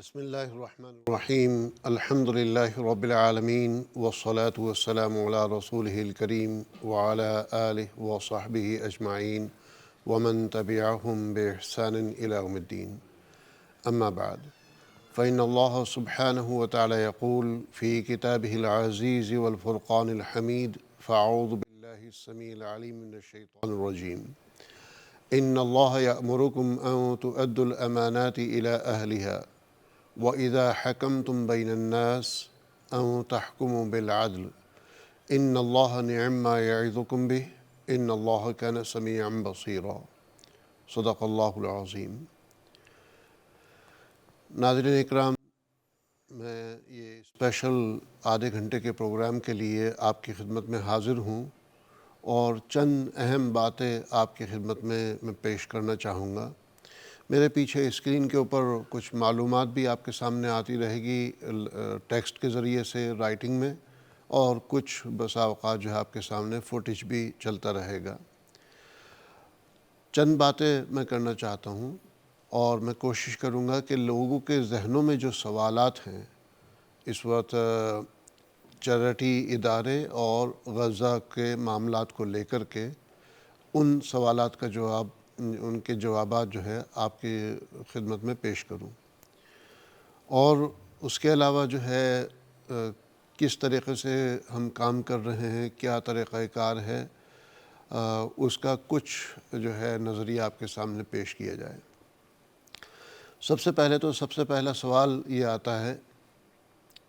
بسم اللہ الرحمن الرحیم الحمد للہ رب العالمین والصلاة والسلام علی رسولہ الکریم وعلی آلہ وصحبہ اجمعین ومن تبعہم بإحسان إلی یوم الدین اما بعد فإن اللہ سبحانہ وتعالی یقول فی کتابہ العزیز والفرقان الحمید فاعوذ باللہ السمیع العلیم من الشیطان الرجیم ان اللہ یأمرکم ان تؤدوا الامانات الی اہلها وَإِذَا حَكَمْتُمْ بَيْنَ النَّاسِ أَن تَحْكُمُوا بِالْعَدْلِ إِنَّ اللَّهَ نِعِمَّ مَا يَعِظُكُم بِهِ إِنَّ اللَّهَ كَانَ سَمِيعًا بَصِيرًا صدق اللہ العظیم۔ ناظرین اکرام، میں یہ اسپیشل آدھے گھنٹے کے پروگرام کے لیے آپ کی خدمت میں حاضر ہوں اور چند اہم باتیں آپ کی خدمت میں پیش کرنا چاہوں گا۔ میرے پیچھے اسکرین کے اوپر کچھ معلومات بھی آپ کے سامنے آتی رہے گی ٹیکسٹ کے ذریعے سے رائٹنگ میں، اور کچھ بسا اوقات جو ہے آپ کے سامنے فوٹیج بھی چلتا رہے گا۔ چند باتیں میں کرنا چاہتا ہوں اور میں کوشش کروں گا کہ لوگوں کے ذہنوں میں جو سوالات ہیں اس وقت چیریٹی ادارے اور غزہ کے معاملات کو لے کر کے، ان سوالات کا جواب، ان کے جوابات جو ہے آپ کی خدمت میں پیش کروں، اور اس کے علاوہ جو ہے کس طریقے سے ہم کام کر رہے ہیں، کیا طریقہ کار ہے، اس کا کچھ جو ہے نظریہ آپ کے سامنے پیش کیا جائے۔ سب سے پہلا سوال یہ آتا ہے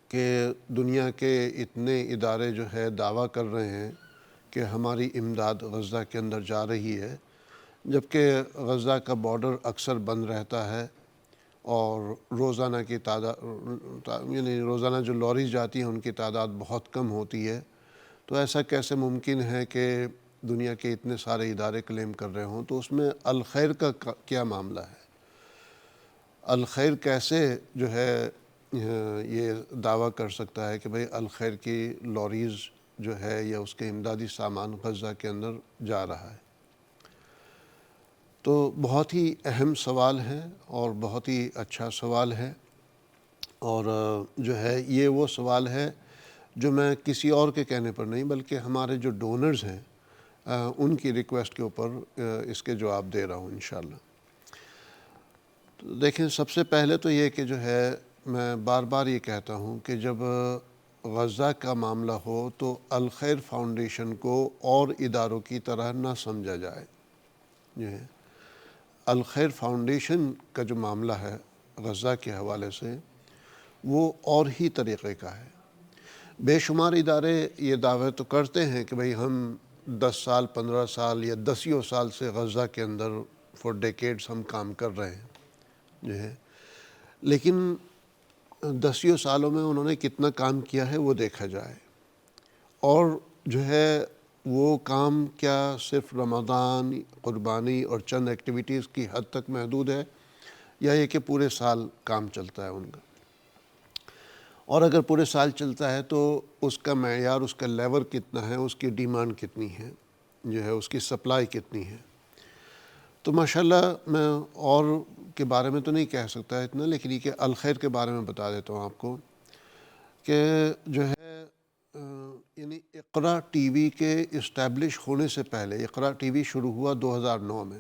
کہ دنیا کے اتنے ادارے جو ہے دعویٰ کر رہے ہیں کہ ہماری امداد غزہ کے اندر جا رہی ہے، جبکہ غزہ کا بارڈر اکثر بند رہتا ہے اور روزانہ کی یعنی روزانہ جو لوریز جاتی ہیں ان کی تعداد بہت کم ہوتی ہے۔ تو ایسا کیسے ممکن ہے کہ دنیا کے اتنے سارے ادارے کلیم کر رہے ہوں؟ تو اس میں الخیر کا کیا معاملہ ہے؟ الخیر کیسے جو ہے یہ دعویٰ کر سکتا ہے کہ بھئی الخیر کی لوریز جو ہے یا اس کے امدادی سامان غزہ کے اندر جا رہا ہے؟ تو بہت ہی اہم سوال ہے اور بہت ہی اچھا سوال ہے، اور جو ہے یہ وہ سوال ہے جو میں کسی اور کے کہنے پر نہیں بلکہ ہمارے جو ڈونرز ہیں ان کی ریکویسٹ کے اوپر اس کے جواب دے رہا ہوں انشاءاللہ۔ تو دیکھیں، سب سے پہلے تو یہ کہ جو ہے میں بار بار یہ کہتا ہوں کہ جب غزہ کا معاملہ ہو تو الخیر فاؤنڈیشن کو اور اداروں کی طرح نہ سمجھا جائے۔ جو ہے الخیر فاؤنڈیشن کا جو معاملہ ہے غزہ کے حوالے سے، وہ اور ہی طریقے کا ہے۔ بے شمار ادارے یہ دعویٰ تو کرتے ہیں کہ بھئی ہم 10 سال 15 سال یا 10 سال سے غزہ کے اندر فور ڈیکیڈز ہم کام کر رہے ہیں، جو ہے لیکن 10 سالوں میں انہوں نے کتنا کام کیا ہے وہ دیکھا جائے، اور جو ہے وہ کام کیا صرف رمضان، قربانی اور چند ایکٹیویٹیز کی حد تک محدود ہے، یا یہ کہ پورے سال کام چلتا ہے ان کا؟ اور اگر پورے سال چلتا ہے تو اس کا معیار، اس کا لیول کتنا ہے، اس کی ڈیمانڈ کتنی ہے، جو ہے اس کی سپلائی کتنی ہے؟ تو ماشاءاللہ میں اور کے بارے میں تو نہیں کہہ سکتا اتنا، لیکن یہ کہ الخیر کے بارے میں بتا دیتا ہوں آپ کو کہ جو ہے یعنی اقرا ٹی وی کے اسٹیبلش ہونے سے پہلے، اقرا ٹی وی شروع ہوا 2009 میں،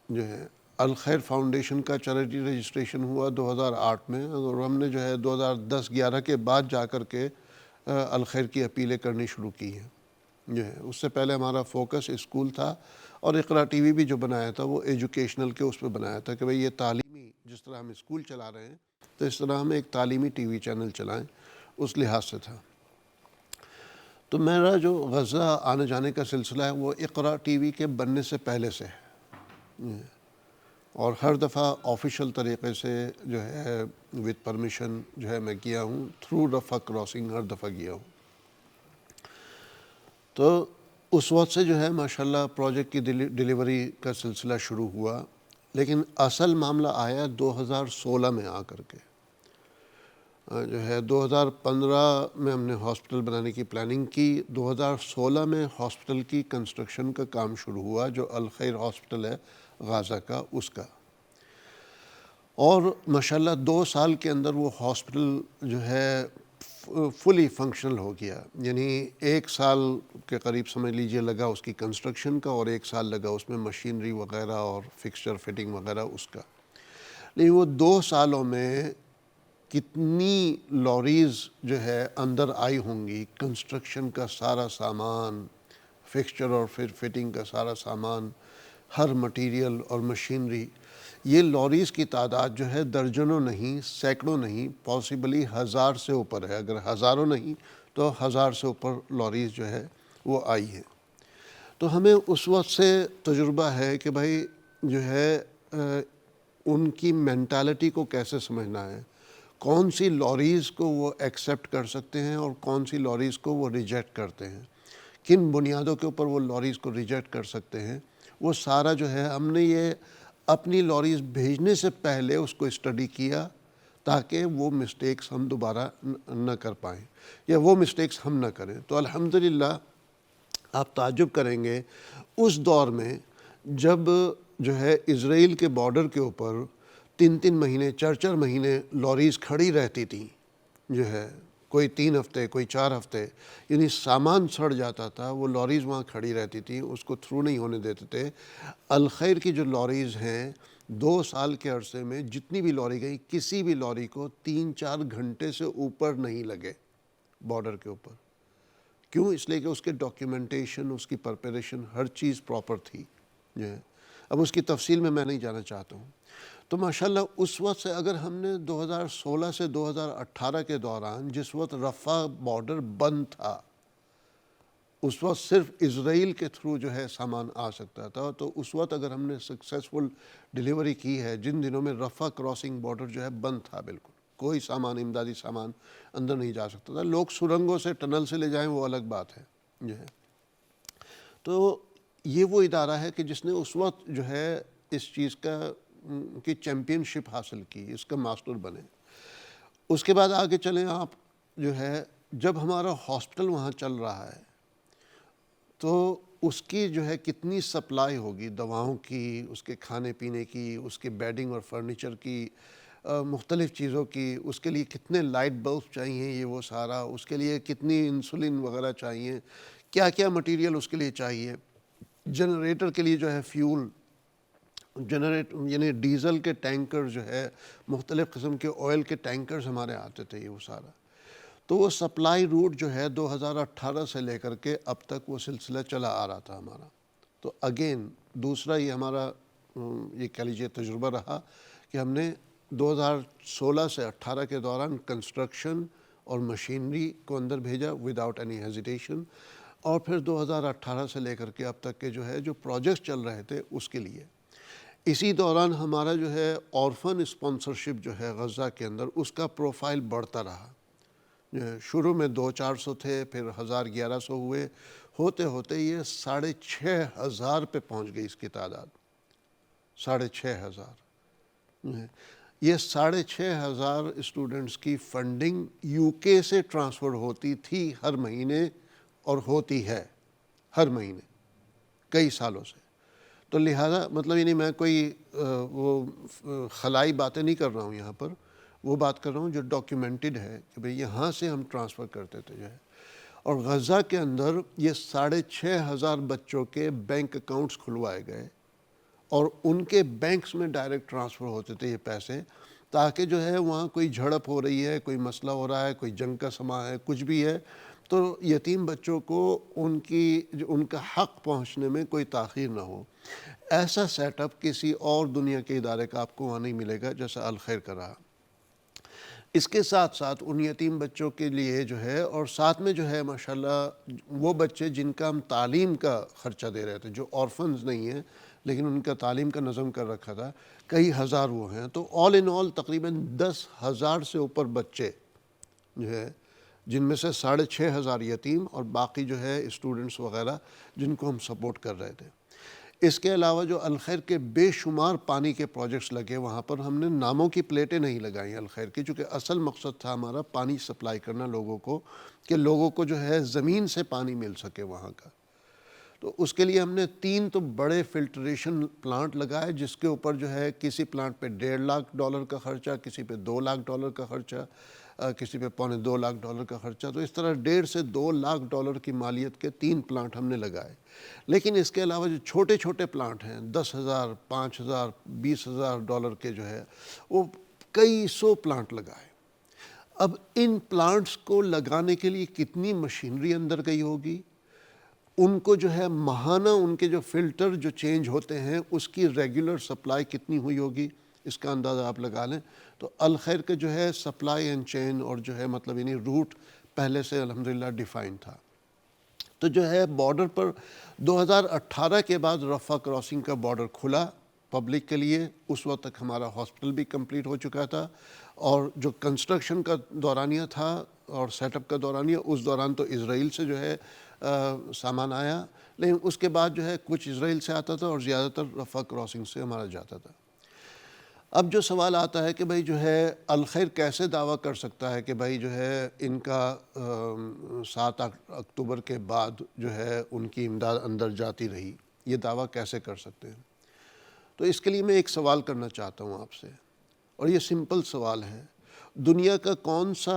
جو ہے الخیر فاؤنڈیشن کا چیریٹی رجسٹریشن ہوا 2008 میں، اور ہم نے جو ہے 2010-11 کے بعد جا کر کے الخیر کی اپیلیں کرنی شروع کی ہیں۔ جو ہے اس سے پہلے ہمارا فوکس اسکول تھا، اور اقرا ٹی وی بھی جو بنایا تھا وہ ایجوکیشنل کے اس پہ بنایا تھا کہ بھئی یہ تعلیمی، جس طرح ہم اسکول چلا رہے ہیں تو اس طرح ہم ایک تعلیمی ٹی وی چینل چلائیں، اس لحاظ سے تھا۔ تو میرا جو غزہ آنے جانے کا سلسلہ ہے وہ اقرا ٹی وی کے بننے سے پہلے سے ہے، اور ہر دفعہ آفیشیل طریقے سے جو ہے وتھ پرمیشن جو ہے میں کیا ہوں، تھرو رفح کراسنگ ہر دفعہ کیا ہوں۔ تو اس وقت سے جو ہے ماشاءاللہ پروجیکٹ کی ڈیلیوری کا سلسلہ شروع ہوا، لیکن اصل معاملہ آیا 2016 میں آ کر کے۔ جو ہے 2015 میں ہم نے ہاسپٹل بنانے کی پلاننگ کی، 2016 میں ہاسپٹل کی کنسٹرکشن کا کام شروع ہوا، جو الخیر ہاسپٹل ہے غازہ کا، اس کا۔ اور ماشاءاللہ 2 سال کے اندر وہ ہاسپٹل جو ہے فلی فنکشنل ہو گیا. یعنی 1 سال کے قریب سمجھ لیجئے لگا اس کی کنسٹرکشن کا، اور 1 سال لگا اس میں مشینری وغیرہ اور فکسچر فٹنگ وغیرہ اس کا. لیکن وہ 2 سالوں میں کتنی لوریز جو ہے اندر آئی ہوں گی، کنسٹرکشن کا سارا سامان، فکسچر اور فٹنگ کا سارا سامان، ہر مٹیریل اور مشینری. یہ لوریز کی تعداد جو ہے درجنوں نہیں، سینکڑوں نہیں، پاسبلی 1000 سے اوپر ہے. اگر ہزاروں نہیں تو 1000 سے اوپر لوریز جو ہے وہ آئی ہے. تو ہمیں اس وقت سے تجربہ ہے کہ بھائی جو ہے ان کی مینٹالٹی کو کیسے سمجھنا ہے، کون سی لوریز کو وہ ایکسیپٹ کر سکتے ہیں اور کون سی لوریز کو وہ ریجیکٹ کرتے ہیں، کن بنیادوں کے اوپر وہ لوریز کو ریجیکٹ کر سکتے ہیں. وہ سارا جو ہے ہم نے یہ اپنی لوریز بھیجنے سے پہلے اس کو اسٹڈی کیا تاکہ وہ مسٹیکس ہم دوبارہ نہ کر پائیں یا وہ مسٹیکس ہم نہ کریں. تو الحمدللہ آپ تعجب کریں گے اس دور میں جب جو ہے اسرائیل کے بارڈر کے اوپر 3 مہینے 4 مہینے لوریز کھڑی رہتی تھیں، جو ہے کوئی 3 ہفتے کوئی 4 ہفتے، یعنی سامان سڑ جاتا تھا، وہ لوریز وہاں کھڑی رہتی تھی، اس کو تھرو نہیں ہونے دیتے تھے. الخیر کی جو لوریز ہیں 2 سال کے عرصے میں جتنی بھی لوری گئی، کسی بھی لوری کو 3-4 گھنٹے سے اوپر نہیں لگے بارڈر کے اوپر. کیوں؟ اس لیے کہ اس کے ڈاکیومنٹیشن، اس کی پرپریشن، ہر چیز پراپر تھی جو ہے. اب اس کی تفصیل میں نہیں جانا چاہتا ہوں. تو ماشاءاللہ اس وقت سے اگر ہم نے 2016 سے 2018 کے دوران جس وقت رفح بارڈر بند تھا، اس وقت صرف اسرائیل کے تھرو جو ہے سامان آ سکتا تھا، تو اس وقت اگر ہم نے سکسیسفل ڈیلیوری کی ہے جن دنوں میں رفح کراسنگ بارڈر جو ہے بند تھا، بالکل کوئی سامان، امدادی سامان اندر نہیں جا سکتا تھا. لوگ سرنگوں سے ٹنل سے لے جائیں وہ الگ بات ہے جو ہے. تو یہ وہ ادارہ ہے کہ جس نے اس وقت جو ہے اس چیز کی چیمپئن شپ حاصل کی، اس کا ماسٹر بنے. اس کے بعد آگے چلیں آپ جو ہے، جب ہمارا ہاسپٹل وہاں چل رہا ہے تو اس کی جو ہے کتنی سپلائی ہوگی دواؤں کی، اس کے کھانے پینے کی، اس کے بیڈنگ اور فرنیچر کی، مختلف چیزوں کی، اس کے لیے کتنے لائٹ بلب چاہیے، یہ وہ سارا، اس کے لیے کتنی انسولین وغیرہ چاہیے، کیا کیا مٹیریل اس کے لیے چاہیے. جنریٹر کے لیے جو ہے فیول یعنی ڈیزل کے ٹینکر جو ہے، مختلف قسم کے آئل کے ٹینکرز ہمارے آتے تھے، یہ وہ سارا. تو وہ سپلائی روٹ جو ہے 2018 سے لے کر کے اب تک وہ سلسلہ چلا آ رہا تھا ہمارا. تو اگین دوسرا یہ ہمارا یہ کہہ لیجیے تجربہ رہا کہ ہم نے 2016 سے 18 کے دوران کنسٹرکشن اور مشینری کو اندر بھیجا وداؤٹ اینی ہیزیٹیشن، اور پھر 2018 سے لے کر کے اب تک کے جو ہے جو پروجیکٹس چل رہے تھے اس کے لیے. اسی دوران ہمارا جو ہے اورفن اسپانسرشپ جو ہے غزہ کے اندر، اس کا پروفائل بڑھتا رہا. شروع میں 200-400 تھے، پھر 1000-1100 ہوئے، ہوتے ہوتے یہ 6500 پہ پہنچ گئی اس کی تعداد. 6500. یہ 6500 اسٹوڈنٹس کی فنڈنگ یو کے سے ٹرانسفر ہوتی تھی ہر مہینے، اور ہوتی ہے ہر مہینے کئی سالوں سے. تو لہٰذا مطلب یعنی میں کوئی وہ خلائی باتیں نہیں کر رہا ہوں یہاں پر، وہ بات کر رہا ہوں جو ڈاکیومنٹڈ ہے کہ بھئی یہاں سے ہم ٹرانسفر کرتے تھے جو ہے. اور غزہ کے اندر یہ 6500 بچوں کے بینک اکاؤنٹس کھلوائے گئے، اور ان کے بینکس میں ڈائریکٹ ٹرانسفر ہوتے تھے یہ پیسے، تاکہ جو ہے وہاں کوئی جھڑپ ہو رہی ہے، کوئی مسئلہ ہو رہا ہے، کوئی جنگ کا سما ہے، کچھ بھی ہے، تو یتیم بچوں کو ان کا حق پہنچنے میں کوئی تاخیر نہ ہو. ایسا سیٹ اپ کسی اور دنیا کے ادارے کا آپ کو وہاں نہیں ملے گا جیسا الخیر کا رہا. اس کے ساتھ ساتھ ان یتیم بچوں کے لیے جو ہے، اور ساتھ میں جو ہے ماشاءاللہ وہ بچے جن کا ہم تعلیم کا خرچہ دے رہے تھے، جو آرفنز نہیں ہیں لیکن ان کا تعلیم کا نظم کر رکھا تھا، کئی ہزار وہ ہیں. تو آل ان آل تقریباً 10,000 سے اوپر بچے جو ہے، جن میں سے 6500 یتیم اور باقی جو ہے اسٹوڈنٹس وغیرہ جن کو ہم سپورٹ کر رہے تھے. اس کے علاوہ جو الخیر کے بے شمار پانی کے پروجیکٹس لگے، وہاں پر ہم نے ناموں کی پلیٹیں نہیں لگائیں الخیر کی، چونکہ اصل مقصد تھا ہمارا پانی سپلائی کرنا لوگوں کو، کہ لوگوں کو جو ہے زمین سے پانی مل سکے وہاں کا. تو اس کے لیے ہم نے 3 تو بڑے فلٹریشن پلانٹ لگائے، جس کے اوپر جو ہے کسی پلانٹ پہ $1.5 کا خرچہ، کسی پہ $2 کا خرچہ، کسی پہ $2.25 کا خرچہ، تو اس طرح $1.5 سے $2 کی مالیت کے 3 پلانٹ ہم نے لگائے۔ لیکن اس کے علاوہ جو چھوٹے چھوٹے پلانٹ ہیں، $10,000 $5,000 $20,000 کے جو ہے، وہ کئی سو پلانٹ لگائے۔ اب ان پلانٹس کو لگانے کے لیے کتنی مشینری اندر گئی ہوگی، ان کو جو ہے ماہانہ ان کے جو فلٹر جو چینج ہوتے ہیں اس کی ریگولر سپلائی کتنی ہوئی ہوگی، اس کا اندازہ آپ لگا لیں۔ تو الخیر کے جو ہے سپلائی اینڈ چین اور جو ہے مطلب یعنی روٹ پہلے سے الحمدللہ ڈیفائن تھا۔ تو جو ہے بارڈر پر 2018 کے بعد رفح کراسنگ کا بارڈر کھلا پبلک کے لیے۔ اس وقت تک ہمارا ہاسپٹل بھی کمپلیٹ ہو چکا تھا، اور جو کنسٹرکشن کا دورانیہ تھا اور سیٹ اپ کا دورانیہ، اس دوران تو اسرائیل سے جو ہے سامان آیا، لیکن اس کے بعد جو ہے کچھ اسرائیل سے آتا تھا اور زیادہ تر رفح کراسنگ سے ہمارا جاتا تھا۔ اب جو سوال آتا ہے کہ بھائی جو ہے الخیر کیسے دعویٰ کر سکتا ہے کہ بھائی جو ہے ان کا 7 اکتوبر کے بعد جو ہے ان کی امداد اندر جاتی رہی، یہ دعویٰ کیسے کر سکتے ہیں؟ تو اس کے لیے میں ایک سوال کرنا چاہتا ہوں آپ سے، اور یہ سمپل سوال ہے۔ دنیا کا کون سا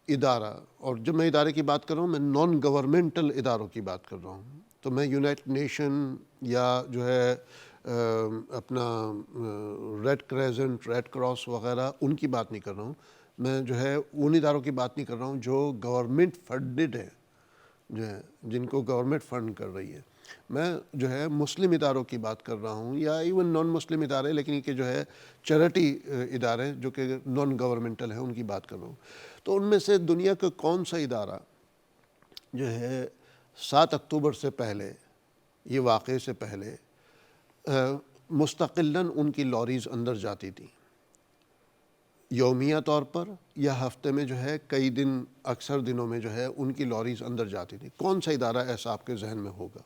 ادارہ، اور جب میں ادارے کی بات کر رہا ہوں میں نان گورنمنٹل اداروں کی بات کر رہا ہوں، تو میں یونائٹڈ نیشن یا جو ہے اپنا ریڈ کریسنٹ، ریڈ کراس وغیرہ ان کی بات نہیں کر رہا ہوں، میں جو ہے ان اداروں کی بات نہیں کر رہا ہوں جو گورنمنٹ فنڈڈ ہیں، جو ہے جن کو گورنمنٹ فنڈ کر رہی ہے۔ میں جو ہے مسلم اداروں کی بات کر رہا ہوں، یا ایون نان مسلم ادارے، لیکن یہ کہ جو ہے چیریٹی ادارے جو کہ نان گورنمنٹل ہیں ان کی بات کر رہا ہوں۔ تو ان میں سے دنیا کا کون سا ادارہ جو ہے 7 اکتوبر سے پہلے، یہ واقعے سے پہلے مستقلاً ان کی لاریز اندر جاتی تھیں، یومیہ طور پر یا ہفتے میں جو ہے کئی دن، اکثر دنوں میں جو ہے ان کی لاریز اندر جاتی تھیں؟ کون سا ادارہ ایسا آپ کے ذہن میں ہوگا؟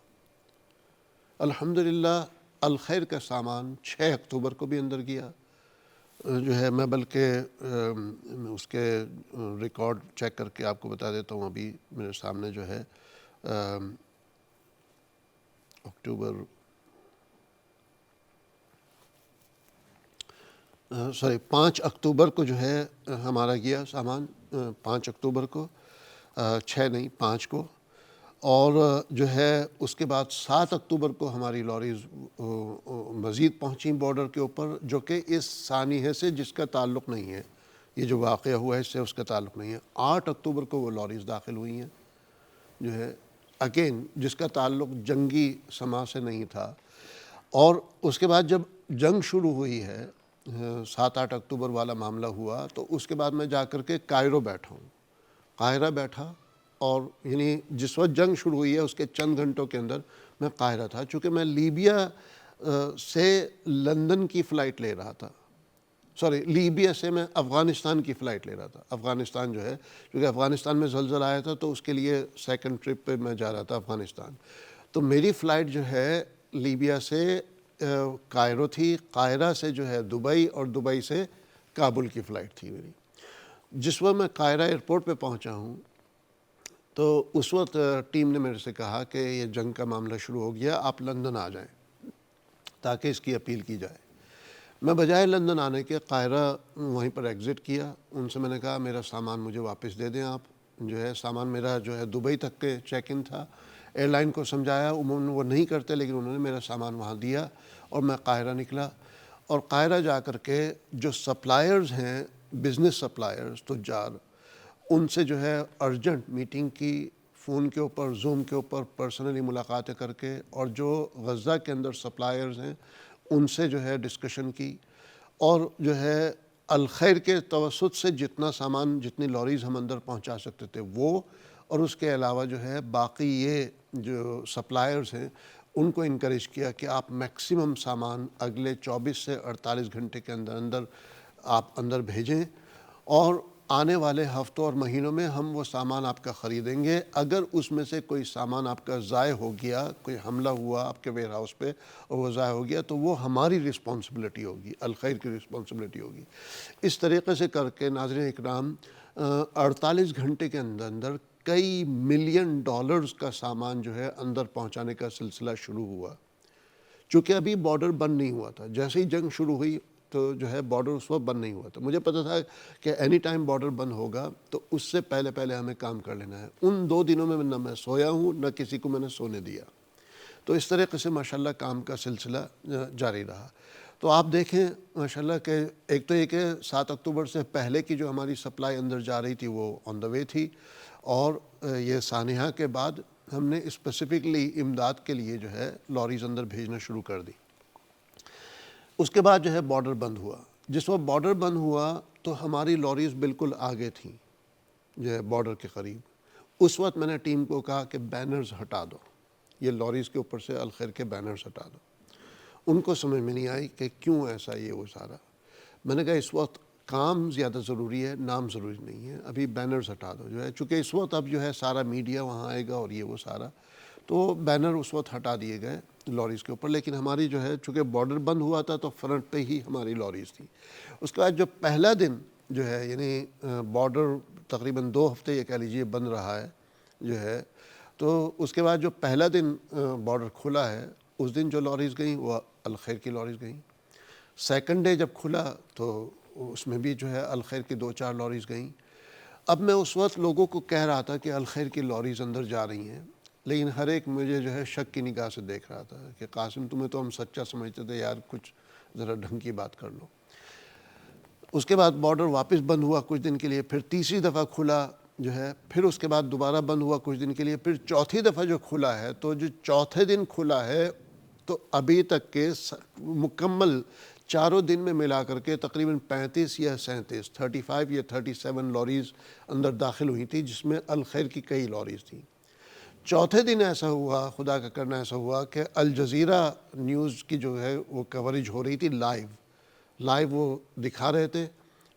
الحمدللہ الخیر کا سامان 6 اکتوبر کو بھی اندر گیا، جو ہے میں بلکہ اس کے ریکارڈ چیک کر کے آپ کو بتا دیتا ہوں، ابھی میرے سامنے جو ہے اکتوبر 5 اکتوبر کو جو ہے ہمارا گیا سامان، 5 اکتوبر کو، 6 نہیں 5 کو، اور جو ہے اس کے بعد 7 اکتوبر کو ہماری لاریز مزید پہنچیں بارڈر کے اوپر، جو کہ اس سانحے سے جس کا تعلق نہیں ہے، یہ جو واقعہ ہوا ہے اس سے اس کا تعلق نہیں ہے۔ 8 اکتوبر کو وہ لاریز داخل ہوئی ہیں، جو ہے اگین جس کا تعلق جنگی سما سے نہیں تھا۔ اور اس کے بعد جب جنگ شروع ہوئی ہے، 7-8 اکتوبر والا معاملہ ہوا، تو اس کے بعد میں جا کر کے قاہرہ بیٹھا، اور یعنی جس وقت جنگ شروع ہوئی ہے اس کے چند گھنٹوں کے اندر میں قاہرہ تھا، چونکہ میں لیبیا سے لندن کی فلائٹ لے رہا تھا، لیبیا سے میں افغانستان کی فلائٹ لے رہا تھا۔ افغانستان جو ہے، کیونکہ افغانستان میں زلزلہ آیا تھا تو اس کے لیے سیکنڈ ٹرپ پہ میں جا رہا تھا افغانستان۔ تو میری فلائٹ جو ہے لیبیا سے قاہرہ تھی، قاہرہ سے جو ہے دبئی، اور دبئی سے کابل کی فلائٹ تھی میری۔ جس وقت میں قاہرہ ایئرپورٹ پہ پہنچا ہوں تو اس وقت ٹیم نے میرے سے کہا کہ یہ جنگ کا معاملہ شروع ہو گیا، آپ لندن آ جائیں تاکہ اس کی اپیل کی جائے۔ میں بجائے لندن آنے کے قاہرہ وہیں پر ایگزٹ کیا۔ ان سے میں نے کہا میرا سامان مجھے واپس دے دیں آپ، جو ہے سامان میرا جو ہے دبئی تک کے چیک ان تھا۔ ایئر لائن کو سمجھایا، عموماً وہ نہیں کرتے، لیکن انہوں نے میرا سامان وہاں دیا اور میں قاہرہ نکلا۔ اور قاہرہ جا کر کے جو سپلائرز ہیں، بزنس سپلائرز، تجار، ان سے جو ہے ارجنٹ میٹنگ کی، فون کے اوپر، زوم کے اوپر پرسنلی ملاقاتیں کر کے، اور جو غزہ کے اندر سپلائرز ہیں ان سے جو ہے ڈسکشن کی، اور جو ہے الخیر کے توسط سے جتنا سامان، جتنی لاریز ہم اندر پہنچا سکتے تھے وہ، اور اس کے علاوہ جو ہے باقی یہ جو سپلائرز ہیں ان کو انکریج کیا کہ آپ میکسیمم سامان اگلے 24 سے 48 گھنٹے کے اندر آپ اندر بھیجیں، اور آنے والے ہفتوں اور مہینوں میں ہم وہ سامان آپ کا خریدیں گے۔ اگر اس میں سے کوئی سامان آپ کا ضائع ہو گیا، کوئی حملہ ہوا آپ کے ویئر ہاؤس پہ اور وہ ضائع ہو گیا، تو وہ ہماری رسپانسبلٹی ہوگی، الخیر کی رسپانسبلٹی ہوگی۔ اس طریقے سے کر کے ناظرین اکرام 48 گھنٹے کے اندر کئی ملین ڈالرز کا سامان جو ہے اندر پہنچانے کا سلسلہ شروع ہوا، چونکہ ابھی بارڈر بند نہیں ہوا تھا۔ جیسے ہی جنگ شروع ہوئی تو جو ہے بارڈر اس وقت بند نہیں ہوا تھا، مجھے پتہ تھا کہ اینی ٹائم بارڈر بند ہوگا، تو اس سے پہلے پہلے ہمیں کام کر لینا ہے۔ ان 2 دنوں میں نہ میں سویا ہوں، نہ کسی کو میں نے سونے دیا۔ تو اس طریقے سے ماشاءاللہ کام کا سلسلہ جاری رہا۔ تو آپ دیکھیں ماشاءاللہ کہ ایک تو یہ کہ 7 اکتوبر سے پہلے کی جو ہماری سپلائی اندر جا رہی تھی وہ آن دا وے تھی، اور یہ سانحہ کے بعد ہم نے اسپیسیفکلی امداد کے لیے جو ہے لاریز اندر بھیجنا شروع کر دی۔ اس کے بعد جو ہے بارڈر بند ہوا۔ جس وقت بارڈر بند ہوا تو ہماری لاریز بالکل آگے تھیں جو ہے بارڈر کے قریب۔ اس وقت میں نے ٹیم کو کہا کہ بینرز ہٹا دو، یہ لاریز کے اوپر سے الخیر کے بینرز ہٹا دو۔ ان کو سمجھ میں نہیں آئی کہ کیوں ایسا یہ وہ سارا۔ میں نے کہا اس وقت کام زیادہ ضروری ہے، نام ضروری نہیں ہے، ابھی بینرز ہٹا دو جو ہے، چونکہ اس وقت اب جو ہے سارا میڈیا وہاں آئے گا اور یہ وہ سارا، تو بینر اس وقت ہٹا دیے گئے لاریز کے اوپر۔ لیکن ہماری جو ہے چونکہ بارڈر بند ہوا تھا تو فرنٹ پہ ہی ہماری لاریز تھی۔ اس کے بعد جو پہلا دن جو ہے یعنی بارڈر تقریباً 2 ہفتے یہ کہہ لیجیے بند رہا ہے جو ہے، تو اس کے بعد جو پہلا دن بارڈر کھلا ہے اس دن جو لاریز گئیں وہ الخیر کی لاریز گئیں۔ سیکنڈ ڈے جب کھلا تو اس میں بھی جو ہے الخیر کی 2-4 لاریز گئیں۔ اب میں اس وقت لوگوں کو کہہ رہا تھا کہ الخیر کی لاریز اندر جا رہی ہیں، لیکن ہر ایک مجھے جو ہے شک کی نگاہ سے دیکھ رہا تھا کہ قاسم تمہیں تو ہم سچا سمجھتے تھے یار، کچھ ذرا ڈھنگ کی بات کر لو۔ اس کے بعد بارڈر واپس بند ہوا کچھ دن کے لیے، پھر تیسری دفعہ کھلا جو ہے، پھر اس کے بعد دوبارہ بند ہوا کچھ دن کے لیے، پھر چوتھی دفعہ جو کھلا ہے تو جو چوتھے دن کھلا ہے تو ابھی تک کے مکمل چاروں دن میں ملا کر کے تقریباً 35 یا 37 یا 37 لاریز اندر داخل ہوئی تھی، جس میں الخیر کی کئی لاریز تھیں۔ چوتھے دن ایسا ہوا، خدا کا کرنا ایسا ہوا کہ الجزیرہ نیوز کی جو ہے وہ کوریج ہو رہی تھی لائیو وہ دکھا رہے تھے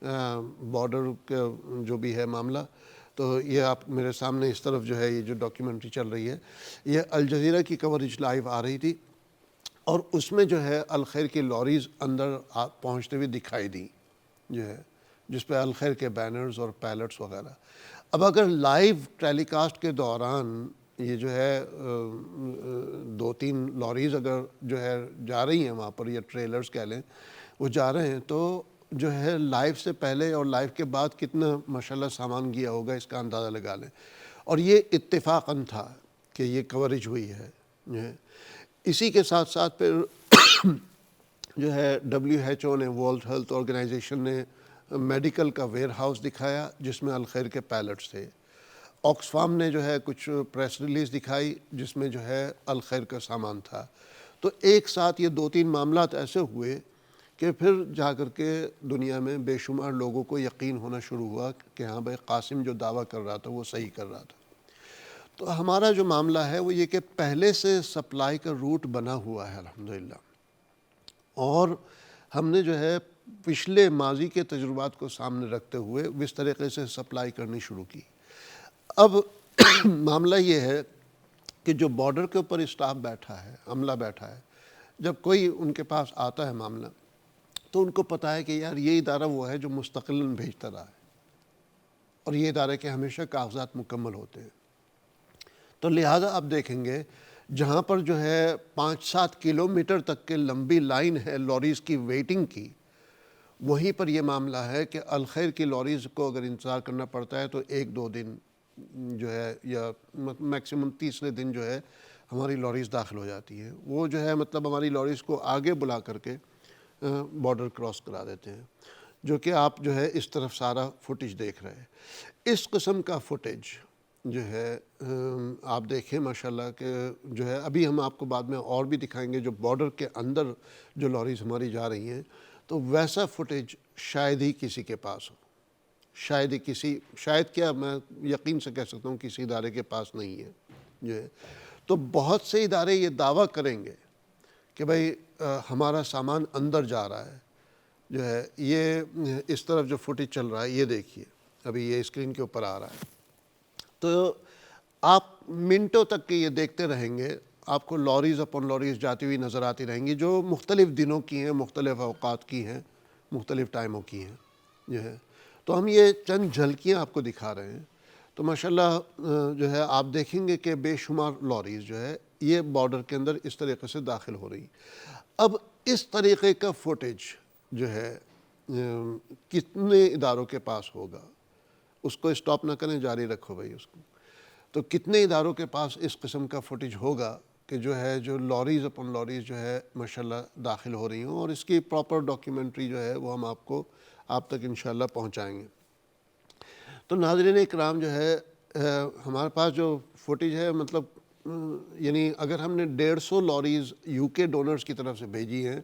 بارڈر کا جو بھی ہے معاملہ۔ تو یہ آپ میرے سامنے اس طرف جو ہے یہ جو ڈاکیومنٹری چل رہی ہے، یہ الجزیرہ کی کوریج لائیو آ رہی تھی، اور اس میں جو ہے الخیر کی لاریز اندر پہنچتے ہوئے دکھائی دی جو ہے، جس پہ الخیر کے بینرز اور پیلٹس وغیرہ۔ اب اگر لائیو ٹیلی کاسٹ کے دوران یہ جو ہے 2-3 لاریز اگر جو ہے جا رہی ہیں وہاں پر، یا ٹریلرز کہہ لیں وہ جا رہے ہیں، تو جو ہے لائیو سے پہلے اور لائیو کے بعد کتنا ماشاءاللہ سامان گیا ہوگا اس کا اندازہ لگا لیں۔ اور یہ اتفاقاً تھا کہ یہ کوریج ہوئی ہے۔ اسی کے ساتھ ساتھ پھر جو ہے WHO نے، ورلڈ ہیلتھ آرگنائزیشن نے میڈیکل کا ویئر ہاؤس دکھایا جس میں الخیر کے پیلٹس تھے۔ آکسفام نے جو ہے کچھ پریس ریلیز دکھائی جس میں جو ہے الخیر کا سامان تھا۔ تو ایک ساتھ یہ 2-3 معاملات ایسے ہوئے کہ پھر جا کر کے دنیا میں بے شمار لوگوں کو یقین ہونا شروع ہوا کہ ہاں بھائی قاسم جو دعویٰ کر رہا تھا وہ صحیح کر رہا تھا۔ تو ہمارا جو معاملہ ہے وہ یہ کہ پہلے سے سپلائی کا روٹ بنا ہوا ہے الحمدللہ، اور ہم نے جو ہے پچھلے ماضی کے تجربات کو سامنے رکھتے ہوئے اس طریقے سے سپلائی کرنی شروع کی۔ اب معاملہ یہ ہے کہ جو بارڈر کے اوپر اسٹاف بیٹھا ہے، عملہ بیٹھا ہے، جب کوئی ان کے پاس آتا ہے معاملہ تو ان کو پتہ ہے کہ یار یہ ادارہ وہ ہے جو مستقلاً بھیجتا رہا ہے، اور یہ ادارے کے ہمیشہ کاغذات مکمل ہوتے ہیں۔ تو لہٰذا آپ دیکھیں گے جہاں پر جو ہے 5-7 کلومیٹر تک کے لمبی لائن ہے لاریز کی ویٹنگ کی، وہیں پر یہ معاملہ ہے کہ الخیر کی لاریز کو اگر انتظار کرنا پڑتا ہے تو 1-2 دن جو ہے، یا میکسیمم تیسرے دن جو ہے ہماری لاریز داخل ہو جاتی ہیں۔ وہ جو ہے مطلب ہماری لاریز کو آگے بلا کر کے بارڈر کراس کرا دیتے ہیں، جو کہ آپ جو ہے اس طرف سارا فوٹیج دیکھ رہے ہیں۔ اس قسم کا فوٹیج جو ہے آپ دیکھیں ماشاءاللہ کہ جو ہے ابھی ہم آپ کو بعد میں اور بھی دکھائیں گے جو بارڈر کے اندر جو لاریز ہماری جا رہی ہیں، تو ویسا فوٹیج شاید ہی کسی کے پاس ہو، شاید کیا میں یقین سے کہہ سکتا ہوں کسی ادارے کے پاس نہیں ہے جو ہے۔ تو بہت سے ادارے یہ دعویٰ کریں گے کہ بھئی ہمارا سامان اندر جا رہا ہے جو ہے۔ یہ اس طرف جو فوٹیج چل رہا ہے یہ دیکھیے، ابھی یہ اسکرین کے اوپر آ رہا ہے، تو آپ منٹوں تک کے یہ دیکھتے رہیں گے، آپ کو لاریز اپن لاریز جاتی ہوئی نظر آتی رہیں گی، جو مختلف دنوں کی ہیں، مختلف اوقات کی ہیں، مختلف ٹائموں کی ہیں جو ہے۔ تو ہم یہ چند جھلکیاں آپ کو دکھا رہے ہیں۔ تو ماشاءاللہ جو ہے آپ دیکھیں گے کہ بے شمار لاریز جو ہے یہ بارڈر کے اندر اس طریقے سے داخل ہو رہی. اب اس طریقے کا فوٹیج جو ہے کتنے اداروں کے پاس ہوگا؟ اس کو اسٹاپ نہ کریں، جاری رکھو بھائی اس کو. تو کتنے اداروں کے پاس اس قسم کا فوٹیج ہوگا کہ جو ہے جو لاریز اپن لاریز جو ہے ماشاءاللہ داخل ہو رہی ہوں، اور اس کی پراپر ڈاکیومنٹری جو ہے وہ ہم آپ تک انشاءاللہ پہنچائیں گے. تو ناظرین اکرام جو ہے ہمارے پاس جو فوٹیج ہے مطلب یعنی اگر ہم نے 150 لاریز یو کے ڈونرز کی طرف سے بھیجی ہیں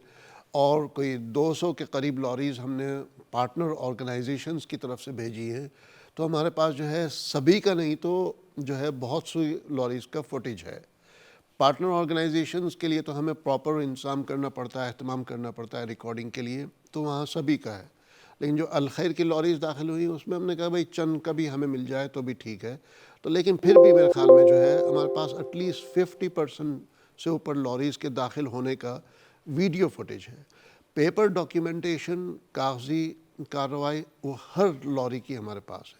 اور کوئی 200 کے قریب لاریز ہم نے پارٹنر آرگنائزیشنز کی طرف سے بھیجی ہیں، تو ہمارے پاس جو ہے سبھی کا نہیں تو جو ہے بہت سی لاریز کا فوٹیج ہے. پارٹنر آرگنائزیشنز کے لیے تو ہمیں پراپر انتظام کرنا پڑتا ہے، اہتمام کرنا پڑتا ہے ریکارڈنگ کے لیے، تو وہاں سبھی کا ہے. لیکن جو الخیر کی لاریز داخل ہوئی اس میں ہم نے کہا بھائی چند کا بھی ہمیں مل جائے تو بھی ٹھیک ہے. تو لیکن پھر بھی میرے خیال میں جو ہے ہمارے پاس ایٹ لیسٹ 50% سے اوپر لاریز کے داخل ہونے کا ویڈیو فوٹیج ہے. پیپر ڈاکیومنٹیشن، کاغذی کارروائی وہ ہر لاری کی ہمارے پاس ہے.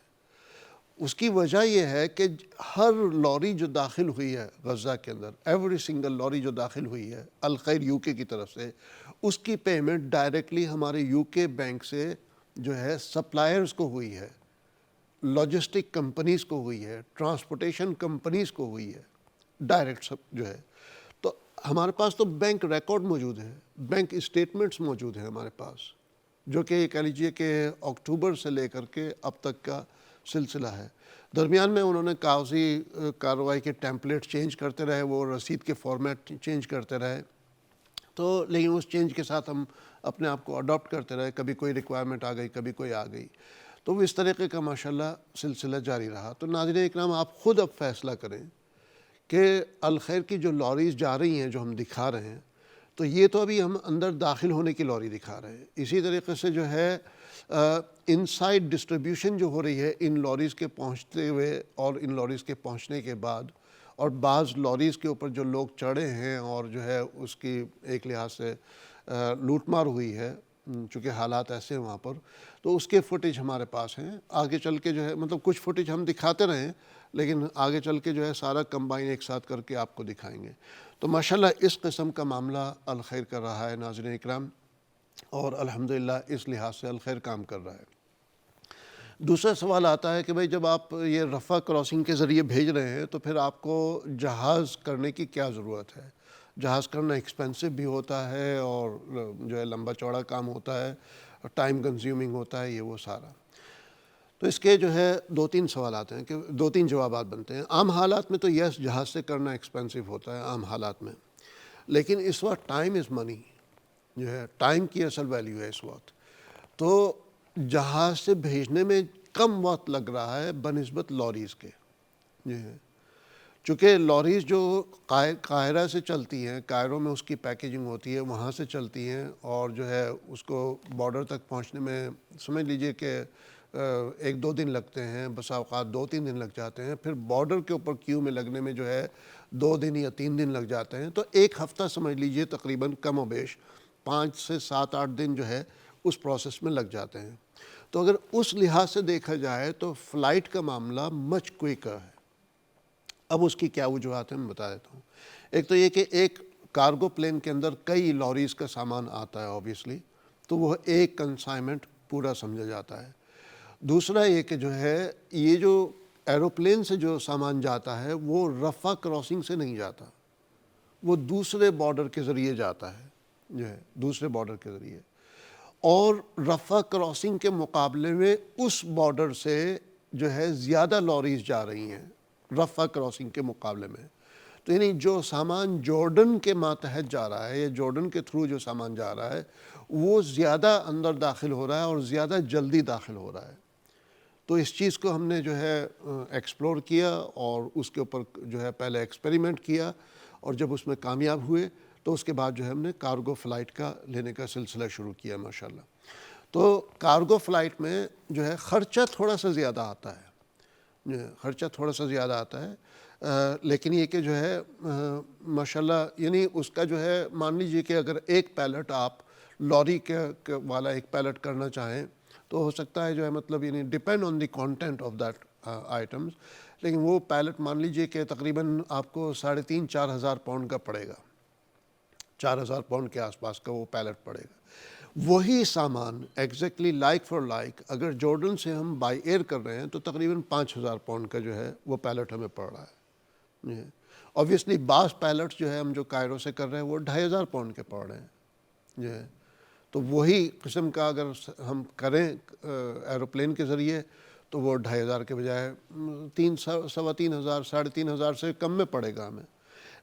اس کی وجہ یہ ہے کہ ہر لاری جو داخل ہوئی ہے غزہ کے اندر، ایوری سنگل لاری جو داخل ہوئی ہے الخیر یو کے کی طرف سے، اس کی پیمنٹ ڈائریکٹلی ہمارے یو کے بینک سے جو ہے سپلائرز کو ہوئی ہے، لاجسٹک کمپنیز کو ہوئی ہے، ٹرانسپورٹیشن کمپنیز کو ہوئی ہے، ڈائریکٹ سب جو ہے. تو ہمارے پاس تو بینک ریکارڈ موجود ہے، بینک اسٹیٹمنٹس موجود ہیں ہمارے پاس، جو کہ یہ کہہ لیجئے کہ اکتوبر سے لے کر کے اب تک کا سلسلہ ہے. درمیان میں انہوں نے کاغذی کارروائی کے ٹیمپلیٹ چینج کرتے رہے، وہ رسید کے فارمیٹ چینج کرتے رہے، تو لیکن اس چینج کے ساتھ ہم اپنے آپ کو اڈاپٹ کرتے رہے، کبھی کوئی ریکوائرمنٹ آ گئی، کبھی کوئی آ گئی، تو وہ اس طریقے کا ماشاءاللہ سلسلہ جاری رہا. تو ناظرین اکرام آپ خود اب فیصلہ کریں کہ الخیر کی جو لاریز جا رہی ہیں جو ہم دکھا رہے ہیں، تو یہ تو ابھی ہم اندر داخل ہونے کی لاری دکھا رہے ہیں. اسی طریقے سے جو ہے انسائڈ ڈسٹریبیوشن جو ہو رہی ہے ان لاریز کے پہنچتے ہوئے اور ان لاریز کے پہنچنے کے بعد، اور بعض لاریز کے اوپر جو لوگ چڑھے ہیں اور جو ہے اس کی ایک لحاظ سے لوٹ مار ہوئی ہے چونکہ حالات ایسے ہیں وہاں پر، تو اس کے فوٹیج ہمارے پاس ہیں. آگے چل کے جو ہے مطلب کچھ فوٹیج ہم دکھاتے رہے ہیں، لیکن آگے چل کے جو ہے سارا کمبائن ایک ساتھ کر کے آپ کو دکھائیں گے. تو ماشاءاللہ اس قسم کا معاملہ الخیر کر رہا ہے ناظرین اکرام، اور الحمدللہ اس لحاظ سے الخیر کام کر رہا ہے. دوسرا سوال آتا ہے کہ بھئی جب آپ یہ رفح کراسنگ کے ذریعے بھیج رہے ہیں تو پھر آپ کو جہاز کرنے کی کیا ضرورت ہے؟ جہاز کرنا ایکسپینسو بھی ہوتا ہے اور جو ہے لمبا چوڑا کام ہوتا ہے، ٹائم کنزیومنگ ہوتا ہے، یہ وہ سارا. تو اس کے جو ہے 2-3 سوالات ہیں کہ 2-3 جوابات بنتے ہیں. عام حالات میں تو یس جہاز سے کرنا ایکسپینسو ہوتا ہے عام حالات میں، لیکن اس وقت ٹائم از منی جو ہے، ٹائم کی اصل ویلیو ہے اس وقت. تو جہاز سے بھیجنے میں کم وقت لگ رہا ہے بنسبت لاریز کے. جی ہے، چونکہ لاریز جو قاہرہ سے چلتی ہیں، کائرو میں اس کی پیکیجنگ ہوتی ہے، وہاں سے چلتی ہیں اور جو ہے اس کو بارڈر تک پہنچنے میں سمجھ لیجئے کہ 1-2 دن لگتے ہیں، بسا اوقات 2-3 دن لگ جاتے ہیں. پھر بارڈر کے اوپر کیو میں لگنے میں جو ہے 2 دن یا 3 دن لگ جاتے ہیں. تو 1 ہفتہ سمجھ لیجئے تقریباً کم و بیش 5 سے 7-8 دن جو ہے اس پروسیس میں لگ جاتے ہیں. تو اگر اس لحاظ سے دیکھا جائے تو فلائٹ کا معاملہ مچ کوئکر ہے. اب اس کی کیا وجوہات ہیں میں بتا دیتا ہوں. ایک تو یہ کہ ایک کارگو پلین کے اندر کئی لاریز کا سامان آتا ہے اوبیسلی، تو وہ ایک کنسائنمنٹ پورا سمجھا جاتا ہے. دوسرا یہ کہ جو ہے یہ جو ایروپلین سے جو سامان جاتا ہے وہ رفح کراسنگ سے نہیں جاتا، وہ دوسرے بارڈر کے ذریعے جاتا ہے، جو ہے دوسرے بارڈر کے ذریعے. اور رفح کراسنگ کے مقابلے میں اس بارڈر سے جو ہے زیادہ لاریز جا رہی ہیں رفح کراسنگ کے مقابلے میں. تو یعنی جو سامان جارڈن کے ماتحت جا رہا ہے یا جارڈن کے تھرو جو سامان جا رہا ہے وہ زیادہ اندر داخل ہو رہا ہے اور زیادہ جلدی داخل ہو رہا ہے. تو اس چیز کو ہم نے جو ہے ایکسپلور کیا اور اس کے اوپر جو ہے پہلے ایکسپیریمنٹ کیا، اور جب اس میں کامیاب ہوئے تو اس کے بعد جو ہے ہم نے کارگو فلائٹ کا لینے کا سلسلہ شروع کیا ماشاءاللہ. تو کارگو فلائٹ میں جو ہے خرچہ تھوڑا سا زیادہ آتا ہے، خرچہ تھوڑا سا زیادہ آتا ہے، لیکن یہ کہ جو ہے ماشاءاللہ یعنی اس کا جو ہے مان لیجیے کہ اگر ایک پیلٹ آپ لاری کے والا ایک پیلٹ کرنا چاہیں تو ہو سکتا ہے جو ہے مطلب یعنی depend on the content of that items, لیکن وہ پیلٹ مان لیجئے کہ تقریباً آپ کو 3,500-4 ہزار پاؤنڈ کا پڑے گا، 4,000 پاؤنڈ کے آس پاس کا وہ پیلٹ پڑے گا۔ وہی سامان ایگزیکٹلی لائک فار لائک اگر جارڈن سے ہم بائی ایئر کر رہے ہیں تو تقریباً 5,000 پاؤنڈ کا جو ہے وہ پیلٹ ہمیں پڑ رہا ہے۔ اوبویسلی بعض پیلٹس جو ہے ہم جو کائرو سے کر رہے ہیں وہ 2,500 پاؤنڈ کے پڑ رہے ہیں جو ہے، تو وہی قسم کا اگر ہم کریں ایروپلین کے ذریعے تو وہ 2,500 کے بجائے 3,000 3,500 3,500 سے کم میں پڑے گا ہمیں۔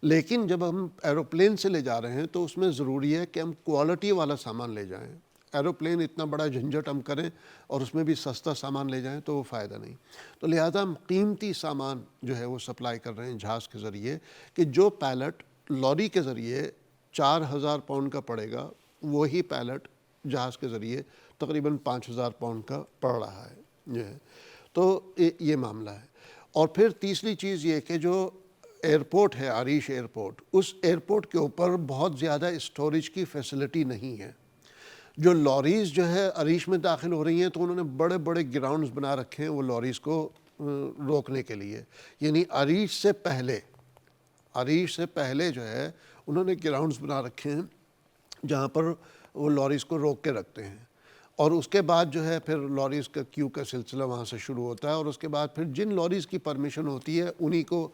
لیکن جب ہم ایروپلین سے لے جا رہے ہیں تو اس میں ضروری ہے کہ ہم کوالٹی والا سامان لے جائیں۔ ایروپلین اتنا بڑا جھنجھٹ ہم کریں اور اس میں بھی سستا سامان لے جائیں تو وہ فائدہ نہیں، تو لہٰذا ہم قیمتی سامان جو ہے وہ سپلائی کر رہے ہیں جہاز کے ذریعے، کہ جو پیلٹ لوری کے ذریعے 4,000 پاؤنڈ کا پڑے گا وہی پیلٹ جہاز کے ذریعے تقریباً 5,000 پاؤنڈ کا پڑ رہا ہے۔ تو یہ معاملہ ہے۔ اور پھر تیسری چیز یہ کہ جو ایئرپورٹ ہے عریش ایئرپورٹ، اس ایئرپورٹ کے اوپر بہت زیادہ اسٹوریج کی فیسلٹی نہیں ہے۔ جو لوریز جو ہے عریش میں داخل ہو رہی ہیں تو انہوں نے بڑے بڑے گراؤنڈز بنا رکھے ہیں وہ لوریز کو روکنے کے لیے، یعنی عریش سے پہلے جو ہے انہوں نے گراؤنڈز بنا رکھے ہیں جہاں پر وہ لوریز کو روک کے رکھتے ہیں، اور اس کے بعد جو ہے پھر لوریز کا کیو کا سلسلہ وہاں سے شروع ہوتا ہے، اور اس کے بعد پھر جن لوریز کی پرمیشن ہوتی ہے انہی کو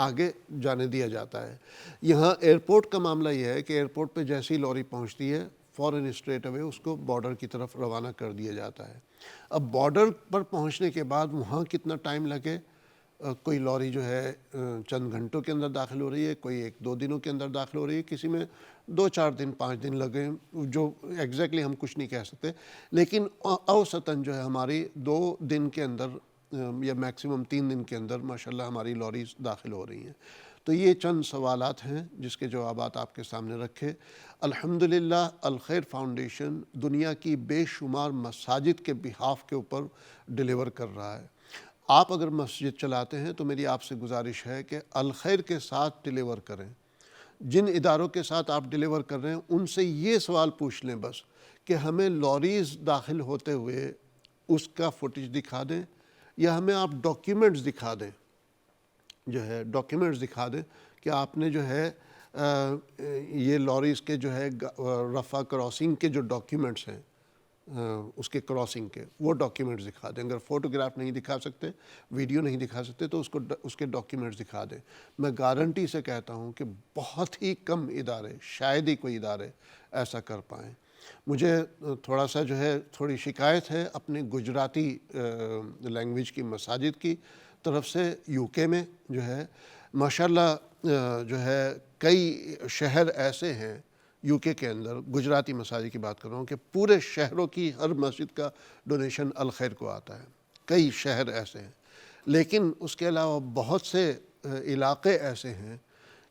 آگے جانے دیا جاتا ہے۔ یہاں ایئرپورٹ کا معاملہ یہ ہے کہ ایئرپورٹ پہ جیسی لوری پہنچتی ہے فوراً اسٹریٹ اوے اس کو بارڈر کی طرف روانہ کر دیا جاتا ہے۔ اب بارڈر پر پہنچنے کے بعد وہاں کتنا ٹائم لگے، کوئی لوری جو ہے چند گھنٹوں کے اندر داخل ہو رہی ہے، کوئی 1-2 دنوں کے اندر داخل ہو رہی ہے، کسی میں 2-4 دن 5 دن لگے، جو ایگزیکٹلی ہم کچھ نہیں کہہ سکتے، لیکن اوسطاً جو ہے ہماری 2 دن کے اندر یا میکسیمم 3 دن کے اندر ماشاءاللہ ہماری لوریز داخل ہو رہی ہیں۔ تو یہ چند سوالات ہیں جس کے جوابات آپ کے سامنے رکھے۔ الحمدللہ الخیر فاؤنڈیشن دنیا کی بے شمار مساجد کے بہاف کے اوپر ڈیلیور کر رہا ہے۔ آپ اگر مسجد چلاتے ہیں تو میری آپ سے گزارش ہے کہ الخیر کے ساتھ ڈیلیور کریں۔ جن اداروں کے ساتھ آپ ڈیلیور کر رہے ہیں ان سے یہ سوال پوچھ لیں بس کہ ہمیں لوریز داخل ہوتے ہوئے اس کا فوٹیج دکھا دیں، یا ہمیں آپ ڈاکیومنٹس دکھا دیں، جو ہے ڈاکیومنٹس دکھا دیں کہ آپ نے جو ہے یہ لوریز کے جو ہے رفع کراسنگ کے جو ڈاکیومنٹس ہیں اس کے کراسنگ کے وہ ڈاکیومنٹس دکھا دیں۔ اگر فوٹوگراف نہیں دکھا سکتے، ویڈیو نہیں دکھا سکتے تو اس کے ڈاکیومنٹس دکھا دیں۔ میں گارنٹی سے کہتا ہوں کہ بہت ہی کم ادارے، شاید ہی کوئی ادارے ایسا کر پائیں۔ مجھے تھوڑا سا جو ہے تھوڑی شکایت ہے اپنے گجراتی لینگویج کی مساجد کی طرف سے۔ یو کے میں جو ہے ماشاءاللہ جو ہے کئی شہر ایسے ہیں یو کے اندر، گجراتی مساجد کی بات کر رہا ہوں، کہ پورے شہروں کی ہر مسجد کا ڈونیشن الخیر کو آتا ہے، کئی شہر ایسے ہیں۔ لیکن اس کے علاوہ بہت سے علاقے ایسے ہیں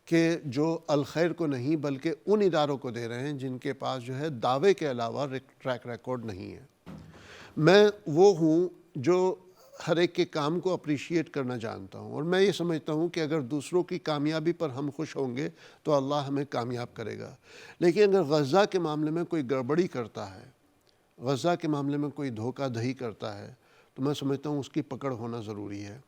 کہ جو الخیر کو نہیں بلکہ ان اداروں کو دے رہے ہیں جن کے پاس جو ہے دعوے کے علاوہ ٹریک ریکارڈ نہیں ہے۔ میں وہ ہوں جو ہر ایک کے کام کو اپریشیٹ کرنا جانتا ہوں، اور میں یہ سمجھتا ہوں کہ اگر دوسروں کی کامیابی پر ہم خوش ہوں گے تو اللہ ہمیں کامیاب کرے گا۔ لیکن اگر غزہ کے معاملے میں کوئی گڑبڑی کرتا ہے، غزہ کے معاملے میں کوئی دھوکہ دہی کرتا ہے، تو میں سمجھتا ہوں اس کی پکڑ ہونا ضروری ہے،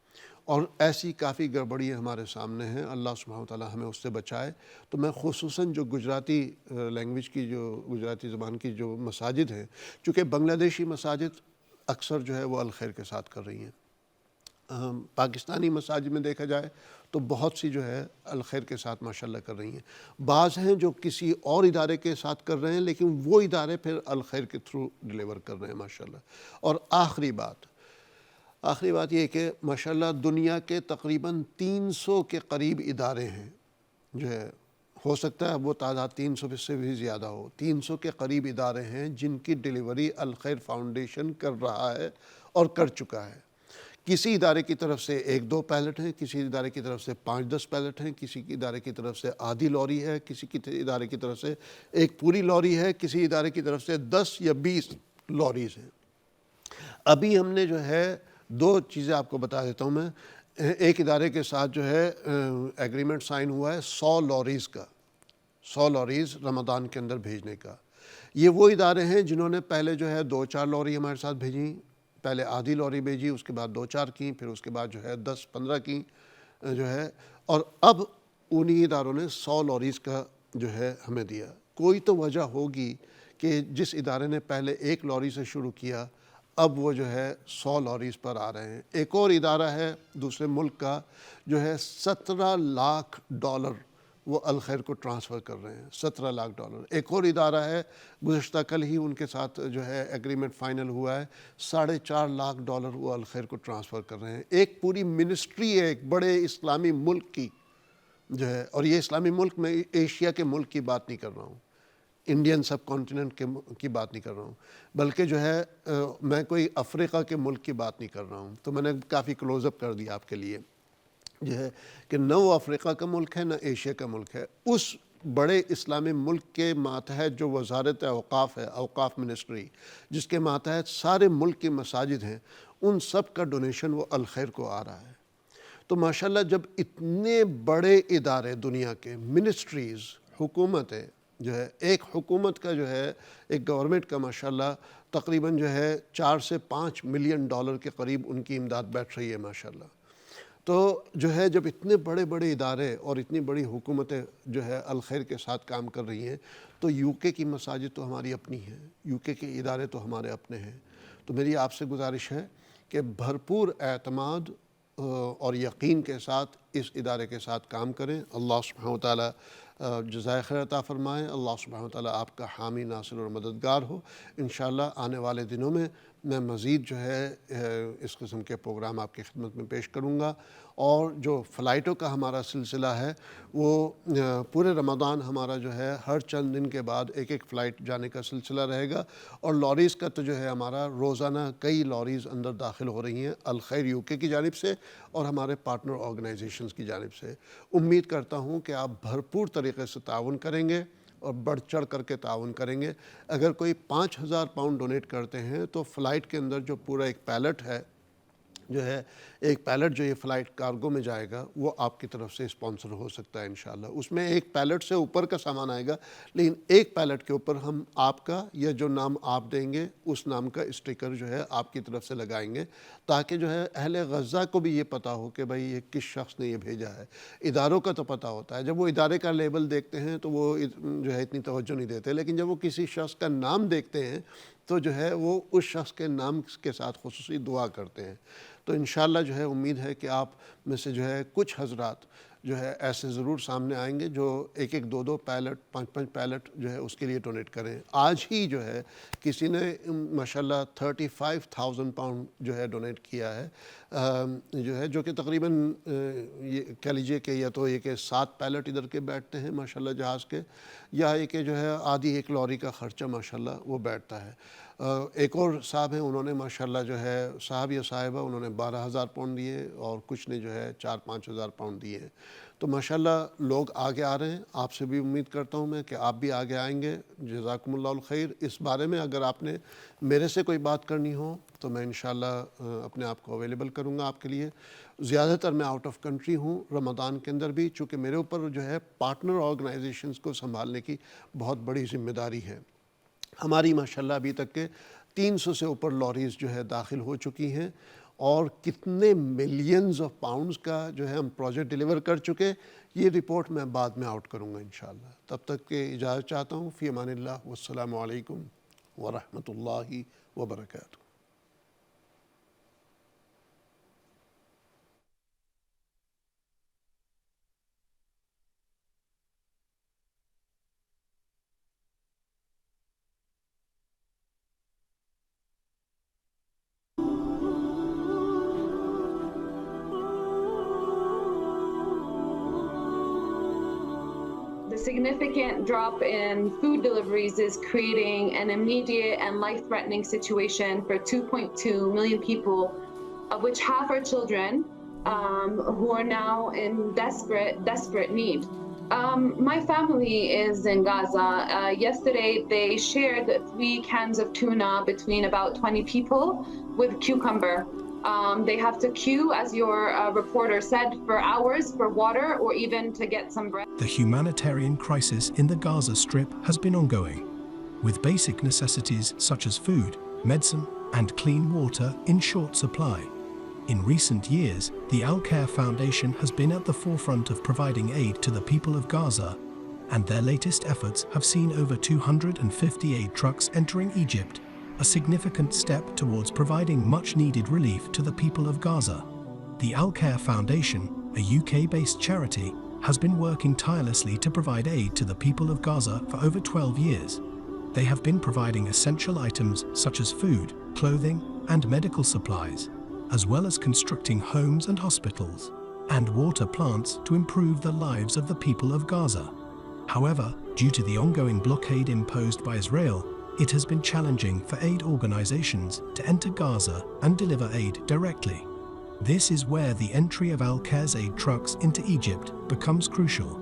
اور ایسی کافی گڑبڑیاں ہمارے سامنے ہیں، اللہ سبحانہ وتعالی ہمیں اس سے بچائے۔ تو میں خصوصاً جو گجراتی لینگویج کی، جو گجراتی زبان کی جو مساجد ہیں، چونکہ بنگلہ دیشی مساجد اکثر جو ہے وہ الخیر کے ساتھ کر رہی ہیں، پاکستانی مساجد میں دیکھا جائے تو بہت سی جو ہے الخیر کے ساتھ ماشاءاللہ کر رہی ہیں۔ بعض ہیں جو کسی اور ادارے کے ساتھ کر رہے ہیں لیکن وہ ادارے پھر الخیر کے تھرو ڈیلیور کر رہے ہیں ماشاءاللہ۔ اور آخری بات یہ کہ ماشاءاللہ دنیا کے تقریباً 300 کے قریب ادارے ہیں، جو ہے ہو سکتا ہے وہ تعداد 300 سے بھی زیادہ ہو، 300 کے قریب ادارے ہیں جن کی ڈیلیوری الخیر فاؤنڈیشن کر رہا ہے اور کر چکا ہے۔ کسی ادارے کی طرف سے 1-2 پیلٹ ہیں، کسی ادارے کی طرف سے 5-10 پیلٹ ہیں، کسی ادارے کی طرف سے آدھی لوری ہے، کسی ادارے کی طرف سے ایک پوری لوری ہے، کسی ادارے کی طرف سے 10 یا 20 لوریز ہیں۔ ابھی ہم نے جو ہے 2 چیزیں آپ کو بتا دیتا ہوں میں۔ ایک ادارے کے ساتھ جو ہے ایگریمنٹ سائن ہوا ہے 100 لوریز کا، 100 لوریز رمضان کے اندر بھیجنے کا۔ یہ وہ ادارے ہیں جنہوں نے پہلے جو ہے 2-4 لوری ہمارے ساتھ بھیجیں، پہلے آدھی لوری بھیجی، اس کے بعد 2-4 کی، پھر اس کے بعد جو ہے 10-15 کی جو ہے، اور اب انہی اداروں نے 100 لوریز کا جو ہے ہمیں دیا۔ کوئی تو وجہ ہوگی کہ جس ادارے نے پہلے 1 لوری سے شروع کیا اب وہ جو ہے 100 لوریز پر آ رہے ہیں۔ ایک اور ادارہ ہے دوسرے ملک کا جو ہے $17 لاکھ وہ الخیر کو ٹرانسفر کر رہے ہیں، $17 لاکھ۔ ایک اور ادارہ ہے گزشتہ کل ہی ان کے ساتھ جو ہے ایگریمنٹ فائنل ہوا ہے، $4.5 لاکھ وہ الخیر کو ٹرانسفر کر رہے ہیں۔ ایک پوری منسٹری ہے ایک بڑے اسلامی ملک کی جو ہے، اور یہ اسلامی ملک میں ایشیا کے ملک کی بات نہیں کر رہا ہوں، انڈین سب کانٹیننٹ کی بات نہیں کر رہا ہوں، بلکہ جو ہے میں کوئی افریقہ کے ملک کی بات نہیں کر رہا ہوں۔ تو میں نے کافی کلوز اپ کر دیا آپ کے لیے جو ہے کہ نہ وہ افریقہ کا ملک ہے نہ ایشیا کا ملک ہے، اس بڑے اسلامی ملک کے ماتحت جو وزارت اوقاف ہے، اوقاف منسٹری، جس کے ماتحت سارے ملک کی مساجد ہیں، ان سب کا ڈونیشن وہ الخیر کو آ رہا ہے۔ تو ماشاءاللہ جب اتنے بڑے ادارے دنیا کے منسٹریز، حکومتیں جو ہے، ایک حکومت کا جو ہے ایک گورنمنٹ کا ماشاءاللہ تقریباً جو ہے $4 سے $5 ملین کے قریب ان کی امداد بیٹھ رہی ہے ماشاءاللہ۔ تو جو ہے جب اتنے بڑے بڑے ادارے اور اتنی بڑی حکومتیں جو ہے الخیر کے ساتھ کام کر رہی ہیں، تو یو کے کی مساجد تو ہماری اپنی ہیں، یو کے ادارے تو ہمارے اپنے ہیں۔ تو میری آپ سے گزارش ہے کہ بھرپور اعتماد اور یقین کے ساتھ اس ادارے کے ساتھ کام کریں۔ اللہ سبحانہ وتعالی جزائے خیر عطا فرمائیں، اللہ سبحانہ وتعالی آپ کا حامی ناصر اور مددگار ہو۔ انشاءاللہ آنے والے دنوں میں میں مزید جو ہے اس قسم کے پروگرام آپ کی خدمت میں پیش کروں گا، اور جو فلائٹوں کا ہمارا سلسلہ ہے وہ پورے رمضان ہمارا جو ہے ہر چند دن کے بعد ایک فلائٹ جانے کا سلسلہ رہے گا، اور لوریز کا تو جو ہے ہمارا روزانہ کئی لوریز اندر داخل ہو رہی ہیں الخیر یو کے کی جانب سے اور ہمارے پارٹنر آرگنائزیشنز کی جانب سے۔ امید کرتا ہوں کہ آپ بھرپور طریقے سے تعاون کریں گے اور بڑھ چڑھ کر کے تعاون کریں گے۔ اگر کوئی 5,000 پاؤنڈ ڈونیٹ کرتے ہیں تو فلائٹ کے اندر جو پورا ایک پیلٹ ہے جو ہے، ایک پیلٹ جو یہ فلائٹ کارگو میں جائے گا وہ آپ کی طرف سے اسپانسر ہو سکتا ہے انشاءاللہ۔ اس میں ایک پیلٹ سے اوپر کا سامان آئے گا، لیکن ایک پیلٹ کے اوپر ہم آپ کا یا جو نام آپ دیں گے اس نام کا اسٹیکر جو ہے آپ کی طرف سے لگائیں گے، تاکہ جو ہے اہل غزہ کو بھی یہ پتہ ہو کہ بھائی یہ کس شخص نے یہ بھیجا ہے۔ اداروں کا تو پتہ ہوتا ہے، جب وہ ادارے کا لیبل دیکھتے ہیں تو وہ جو ہے اتنی توجہ نہیں دیتے، لیکن جب وہ کسی شخص کا نام دیکھتے ہیں تو جو ہے وہ اس شخص کے نام کے ساتھ خصوصی دعا کرتے ہیں۔ تو انشاءاللہ جو ہے امید ہے کہ آپ میں سے جو ہے کچھ حضرات جو ہے ایسے ضرور سامنے آئیں گے جو ایک 2 پیلٹ 5 پیلٹ جو ہے اس کے لیے ڈونیٹ کریں۔ آج ہی جو ہے کسی نے ماشاءاللہ 35,000 پاؤنڈ جو ہے ڈونیٹ کیا ہے، جو ہے جو کہ تقریباً یہ کہہ لیجئے کہ یا تو یہ کہ 7 پیلٹ ادھر کے بیٹھتے ہیں ماشاءاللہ جہاز کے، یا یہ کہ جو ہے آدھی 1 لوری کا خرچہ ماشاءاللہ وہ بیٹھتا ہے۔ ایک اور صاحب ہیں، انہوں نے ماشاءاللہ جو ہے صاحب یا صاحبہ انہوں نے 12,000 پاؤنڈ دیے، اور کچھ نے جو ہے 4-5 ہزار پاؤنڈ دیے ہیں۔ تو ماشاءاللہ لوگ آگے آ رہے ہیں، آپ سے بھی امید کرتا ہوں میں کہ آپ بھی آگے آئیں گے۔ جزاکم اللہ الخیر۔ اس بارے میں اگر آپ نے میرے سے کوئی بات کرنی ہو تو میں انشاءاللہ اپنے آپ کو اویلیبل کروں گا آپ کے لیے۔ زیادہ تر میں آؤٹ آف کنٹری ہوں رمضان کے اندر بھی، چونکہ میرے اوپر جو ہے پارٹنر آرگنائزیشنز کو سنبھالنے کی بہت بڑی ذمہ داری ہے۔ ہماری ماشاءاللہ ابھی تک کے 300 سے اوپر لوریز جو ہے داخل ہو چکی ہیں، اور کتنے ملینز آف پاؤنڈز کا جو ہے ہم پروجیکٹ ڈیلیور کر چکے، یہ رپورٹ میں بعد میں آؤٹ کروں گا انشاءاللہ۔ تب تک کے اجازت چاہتا ہوں، فی امان اللہ، والسلام علیکم ورحمۃ اللہ وبرکاتہ۔ The significant drop in food deliveries is creating an immediate and life-threatening situation for 2.2 million people, of which half are children, who are now in desperate need. My family is in Gaza. Yesterday, they shared 3 cans of tuna between about 20 people with cucumber. They have to queue, as your reporter said, for hours for water or even to get some bread. The humanitarian crisis in the Gaza Strip has been ongoing, with basic necessities such as food, medicine, and clean water in short supply. In recent years, the Al Khair Foundation has been at the forefront of providing aid to the people of Gaza, and their latest efforts have seen over 250 aid trucks entering Egypt, a significant step towards providing much-needed relief to the people of Gaza. The Al Khair Foundation, a UK-based charity, has been working tirelessly to provide aid to the people of Gaza for over 12 years. They have been providing essential items such as food, clothing, and medical supplies, as well as constructing homes and hospitals, and water plants to improve the lives of the people of Gaza. However, due to the ongoing blockade imposed by Israel, it has been challenging for aid organizations to enter Gaza and deliver aid directly. This is where the entry of Al Khair's aid trucks into Egypt becomes crucial.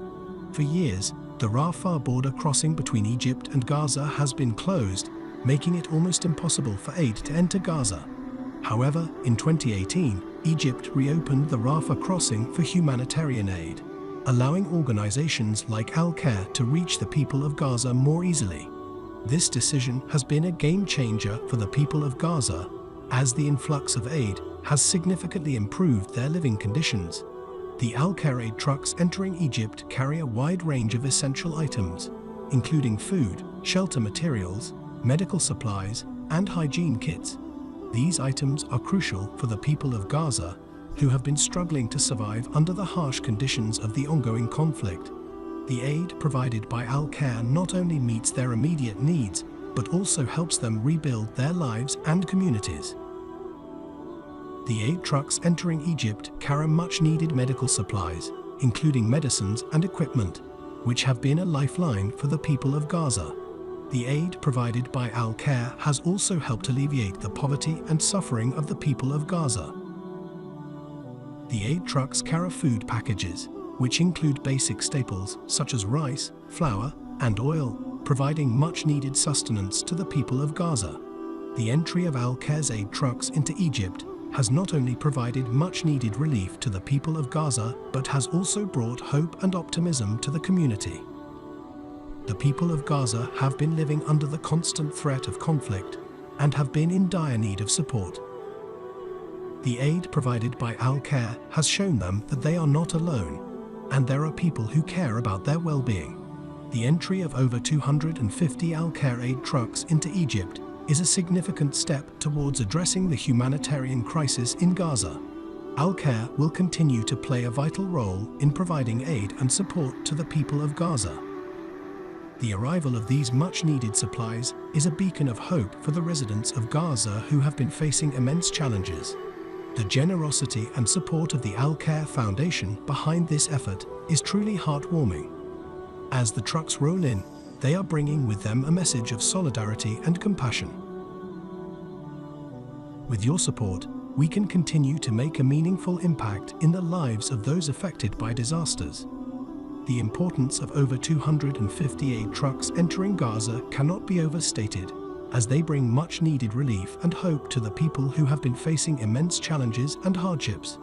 For years, the Rafah border crossing between Egypt and Gaza has been closed, making it almost impossible for aid to enter Gaza. However, in 2018, Egypt reopened the Rafah crossing for humanitarian aid, allowing organizations like Al Khair to reach the people of Gaza more easily. This decision has been a game changer for the people of Gaza, as the influx of aid has significantly improved their living conditions. The Al Khair aid trucks entering Egypt carry a wide range of essential items, including food, shelter materials, medical supplies, and hygiene kits. These items are crucial for the people of Gaza, who have been struggling to survive under the harsh conditions of the ongoing conflict. The aid provided by Al Khair not only meets their immediate needs, but also helps them rebuild their lives and communities. The aid trucks entering Egypt carry much-needed medical supplies, including medicines and equipment, which have been a lifeline for the people of Gaza. The aid provided by Al Khair has also helped alleviate the poverty and suffering of the people of Gaza. The aid trucks carry food packages, which include basic staples such as rice, flour, and oil, providing much-needed sustenance to the people of Gaza. The entry of Al Khair's aid trucks into Egypt has not only provided much-needed relief to the people of Gaza, but has also brought hope and optimism to the community. The people of Gaza have been living under the constant threat of conflict and have been in dire need of support. The aid provided by Al Khair has shown them that they are not alone, and there are people who care about their well-being. The entry of over 250 Al Khair aid trucks into Egypt is a significant step towards addressing the humanitarian crisis in Gaza. Al Khair will continue to play a vital role in providing aid and support to the people of Gaza. The arrival of these much-needed supplies is a beacon of hope for the residents of Gaza who have been facing immense challenges. The generosity and support of the Al Khair Foundation behind this effort is truly heartwarming. As the trucks roll in, they are bringing with them a message of solidarity and compassion. With your support, we can continue to make a meaningful impact in the lives of those affected by disasters. The importance of over 250 aid trucks entering Gaza cannot be overstated, as they bring much-needed relief and hope to the people who have been facing immense challenges and hardships.